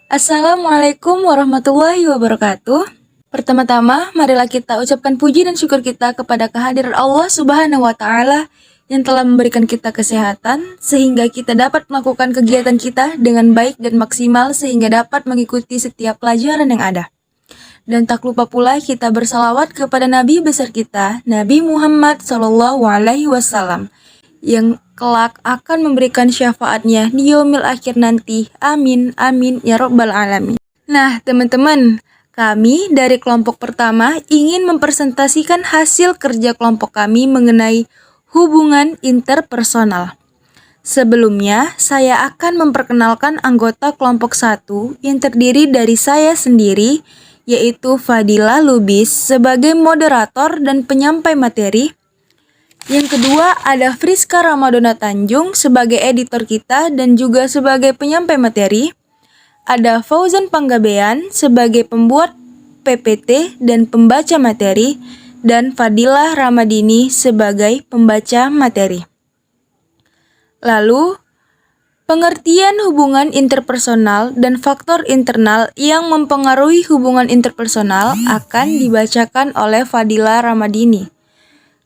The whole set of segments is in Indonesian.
Assalamualaikum warahmatullahi wabarakatuh. Pertama-tama, marilah kita ucapkan puji dan syukur kita kepada kehadiran Allah Subhanahu wa Ta'ala yang telah memberikan kita kesehatan, sehingga kita dapat melakukan kegiatan kita dengan baik dan maksimal, sehingga dapat mengikuti setiap pelajaran yang ada. Dan tak lupa pula kita bersalawat kepada Nabi besar kita, Nabi Muhammad SAW, yang kelak akan memberikan syafaatnya di yaumil akhir nanti. Amin, amin, ya robbal alamin. Nah, teman-teman, kami dari kelompok pertama ingin mempresentasikan hasil kerja kelompok kami mengenai hubungan interpersonal. Sebelumnya, saya akan memperkenalkan anggota kelompok 1 yang terdiri dari saya sendiri, yaitu Fadila Lubis sebagai moderator dan penyampai materi. Yang kedua ada Friska Ramadona Tanjung sebagai editor kita dan juga sebagai penyampai materi. Ada Fauzan Panggabean sebagai pembuat PPT dan pembaca materi. Dan Fadilah Ramadini sebagai pembaca materi. Lalu, pengertian hubungan interpersonal dan faktor internal yang mempengaruhi hubungan interpersonal akan dibacakan oleh Fadilah Ramadini.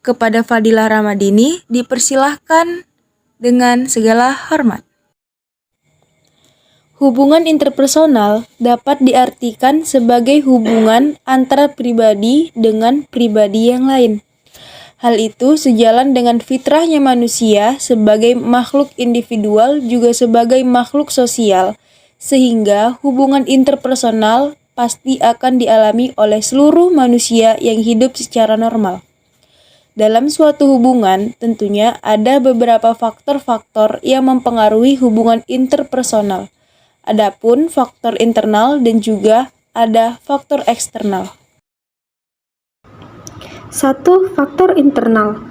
Kepada Fadilah Ramadini dipersilahkan dengan segala hormat. Hubungan interpersonal dapat diartikan sebagai hubungan antara pribadi dengan pribadi yang lain. Hal itu sejalan dengan fitrahnya manusia sebagai makhluk individual juga sebagai makhluk sosial, sehingga hubungan interpersonal pasti akan dialami oleh seluruh manusia yang hidup secara normal. Dalam suatu hubungan, tentunya ada beberapa faktor-faktor yang mempengaruhi hubungan interpersonal. Adapun faktor internal dan juga ada faktor eksternal. 1. Faktor internal.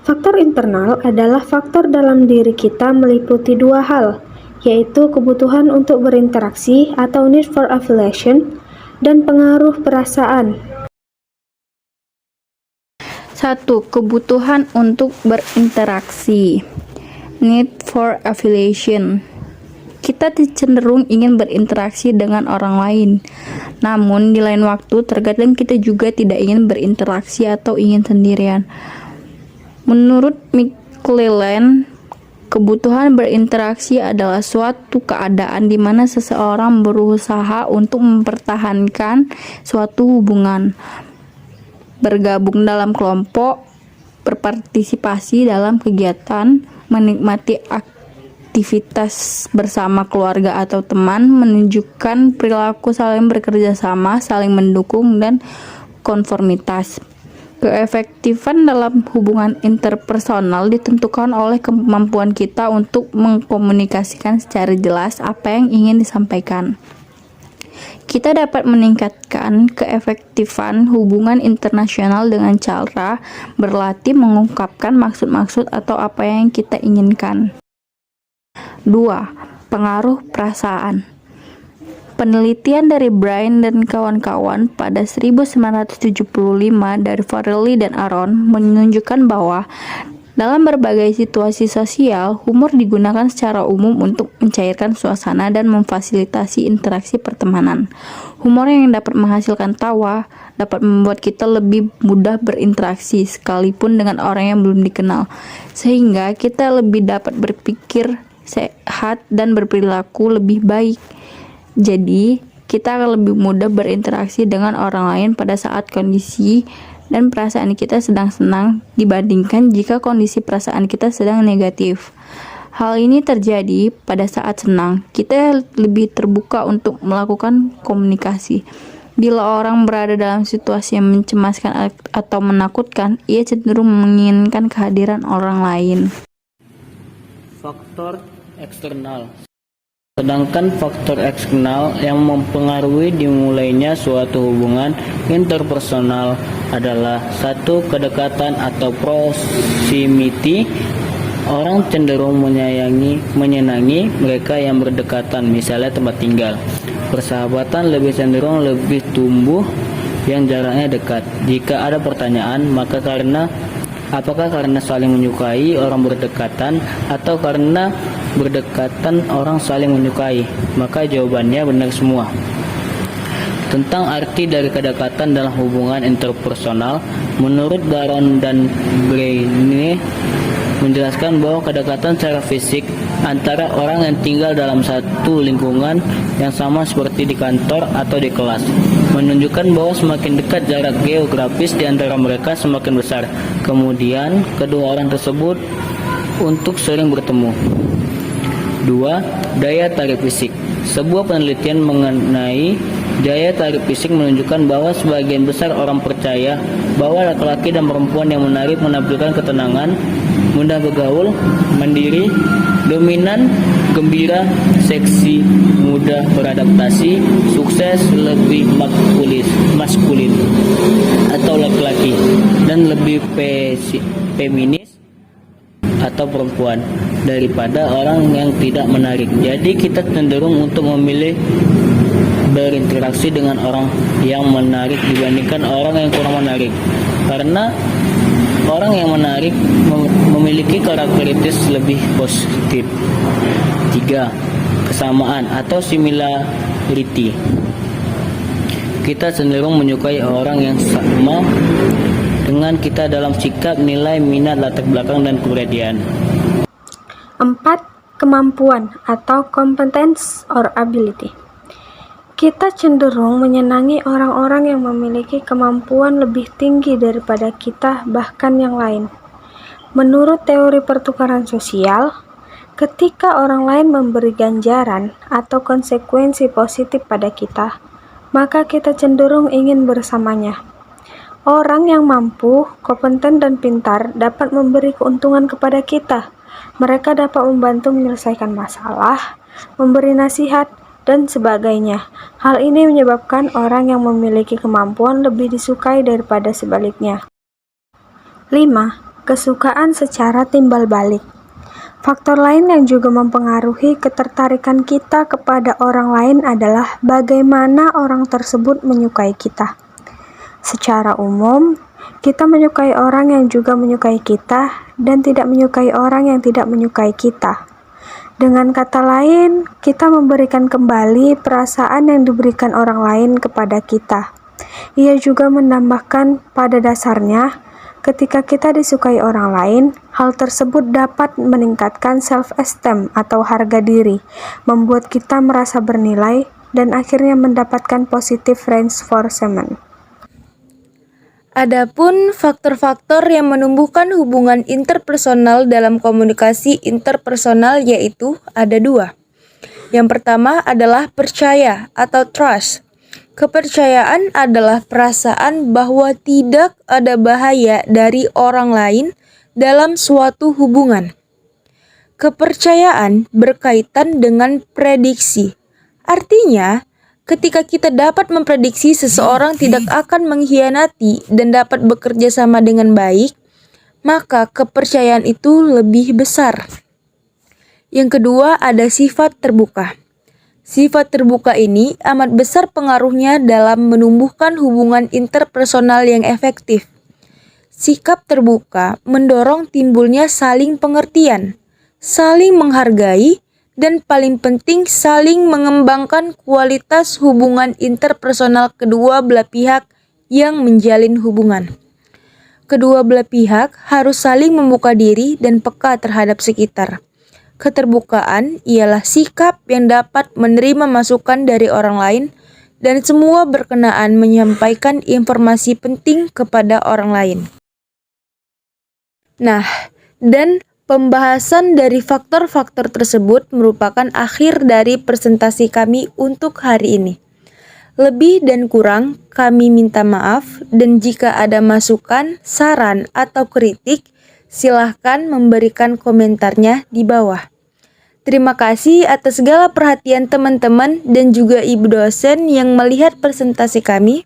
Faktor internal adalah faktor dalam diri kita meliputi dua hal, yaitu kebutuhan untuk berinteraksi atau need for affiliation dan pengaruh perasaan. 1. Kebutuhan untuk berinteraksi, need for affiliation. Kita cenderung ingin berinteraksi dengan orang lain. Namun, di lain waktu, terkadang kita juga tidak ingin berinteraksi atau ingin sendirian. Menurut McClelland, kebutuhan berinteraksi adalah suatu keadaan di mana seseorang berusaha untuk mempertahankan suatu hubungan, bergabung dalam kelompok, berpartisipasi dalam kegiatan, menikmati aktivitas bersama keluarga atau teman, menunjukkan perilaku saling bekerja sama, saling mendukung, dan konformitas. Keefektifan dalam hubungan interpersonal ditentukan oleh kemampuan kita untuk mengkomunikasikan secara jelas apa yang ingin disampaikan. Kita dapat meningkatkan keefektifan hubungan internasional dengan cara berlatih mengungkapkan maksud-maksud atau apa yang kita inginkan. 2. Pengaruh perasaan. Penelitian dari Brian dan kawan-kawan pada 1975 dari Farrelly dan Aron menunjukkan bahwa dalam berbagai situasi sosial, humor digunakan secara umum untuk mencairkan suasana dan memfasilitasi interaksi pertemanan. Humor yang dapat menghasilkan tawa dapat membuat kita lebih mudah berinteraksi sekalipun dengan orang yang belum dikenal, sehingga kita lebih dapat berpikir sehat dan berperilaku lebih baik. Jadi, kita akan lebih mudah berinteraksi dengan orang lain pada saat kondisi dan perasaan kita sedang senang dibandingkan jika kondisi perasaan kita sedang negatif. Hal ini terjadi pada saat senang. Kita lebih terbuka untuk melakukan komunikasi. Bila orang berada dalam situasi yang mencemaskan atau menakutkan, ia cenderung menginginkan kehadiran orang lain. Faktor eksternal. Sedangkan faktor eksternal yang mempengaruhi dimulainya suatu hubungan interpersonal adalah 1. Kedekatan atau proximity. Orang cenderung menyenangi mereka yang berdekatan, misalnya tempat tinggal. Persahabatan lebih cenderung lebih tumbuh yang jaraknya dekat. Jika ada pertanyaan, maka karena Apakah karena saling menyukai orang berdekatan atau karena berdekatan orang saling menyukai? Maka jawabannya benar semua. Tentang arti dari kedekatan dalam hubungan interpersonal, menurut Baron dan Braine menjelaskan bahwa kedekatan secara fisik antara orang yang tinggal dalam satu lingkungan yang sama seperti di kantor atau di kelas menunjukkan bahwa semakin dekat jarak geografis di antara mereka semakin besar. Kemudian kedua orang tersebut untuk sering bertemu. 2. Daya tarik fisik. Sebuah penelitian mengenai daya tarik fisik menunjukkan bahwa sebagian besar orang percaya bahwa laki-laki dan perempuan yang menarik menampilkan ketenangan, mudah bergaul, mandiri, dominan, gembira, seksi, mudah beradaptasi, sukses, lebih maskulin atau laki-laki, dan lebih feminis atau perempuan daripada orang yang tidak menarik. Jadi kita cenderung untuk memilih berinteraksi dengan orang yang menarik dibandingkan orang yang kurang menarik, karena orang yang menarik memiliki karakteristik lebih positif. 3. Kesamaan atau similarity. Kita cenderung menyukai orang yang sama dengan kita dalam sikap, nilai, minat, latar belakang, dan kepribadian. 4. Kemampuan atau competence or ability. Kita cenderung menyenangi orang-orang yang memiliki kemampuan lebih tinggi daripada kita, bahkan yang lain. Menurut teori pertukaran sosial, ketika orang lain memberi ganjaran atau konsekuensi positif pada kita, maka kita cenderung ingin bersamanya. Orang yang mampu, kompeten, dan pintar dapat memberi keuntungan kepada kita. Mereka dapat membantu menyelesaikan masalah, memberi nasihat, dan sebagainya. Hal ini menyebabkan orang yang memiliki kemampuan lebih disukai daripada sebaliknya. 5. Kesukaan secara timbal balik. Faktor lain yang juga mempengaruhi ketertarikan kita kepada orang lain adalah bagaimana orang tersebut menyukai kita. Secara umum, kita menyukai orang yang juga menyukai kita dan tidak menyukai orang yang tidak menyukai kita. Dengan kata lain, kita memberikan kembali perasaan yang diberikan orang lain kepada kita. Ia juga menambahkan pada dasarnya, ketika kita disukai orang lain, hal tersebut dapat meningkatkan self-esteem atau harga diri, membuat kita merasa bernilai, dan akhirnya mendapatkan positive reinforcement. Adapun faktor-faktor yang menumbuhkan hubungan interpersonal dalam komunikasi interpersonal yaitu ada 2. Yang pertama adalah percaya atau trust. Kepercayaan adalah perasaan bahwa tidak ada bahaya dari orang lain dalam suatu hubungan. Kepercayaan berkaitan dengan prediksi. Artinya, ketika kita dapat memprediksi seseorang tidak akan mengkhianati dan dapat bekerja sama dengan baik, maka kepercayaan itu lebih besar. Yang kedua ada sifat terbuka. Sifat terbuka ini amat besar pengaruhnya dalam menumbuhkan hubungan interpersonal yang efektif. Sikap terbuka mendorong timbulnya saling pengertian, saling menghargai, dan paling penting saling mengembangkan kualitas hubungan interpersonal kedua belah pihak yang menjalin hubungan. Kedua belah pihak harus saling membuka diri dan peka terhadap sekitar. Keterbukaan ialah sikap yang dapat menerima masukan dari orang lain dan semua berkenaan menyampaikan informasi penting kepada orang lain. Nah, dan pembahasan dari faktor-faktor tersebut merupakan akhir dari presentasi kami untuk hari ini. Lebih dan kurang kami minta maaf, dan jika ada masukan, saran, atau kritik, silahkan memberikan komentarnya di bawah. Terima kasih atas segala perhatian teman-teman dan juga ibu dosen yang melihat presentasi kami.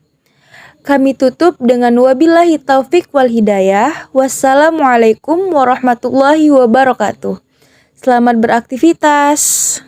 Kami tutup dengan wabillahi taufik wal hidayah. Wassalamualaikum warahmatullahi wabarakatuh. Selamat beraktivitas.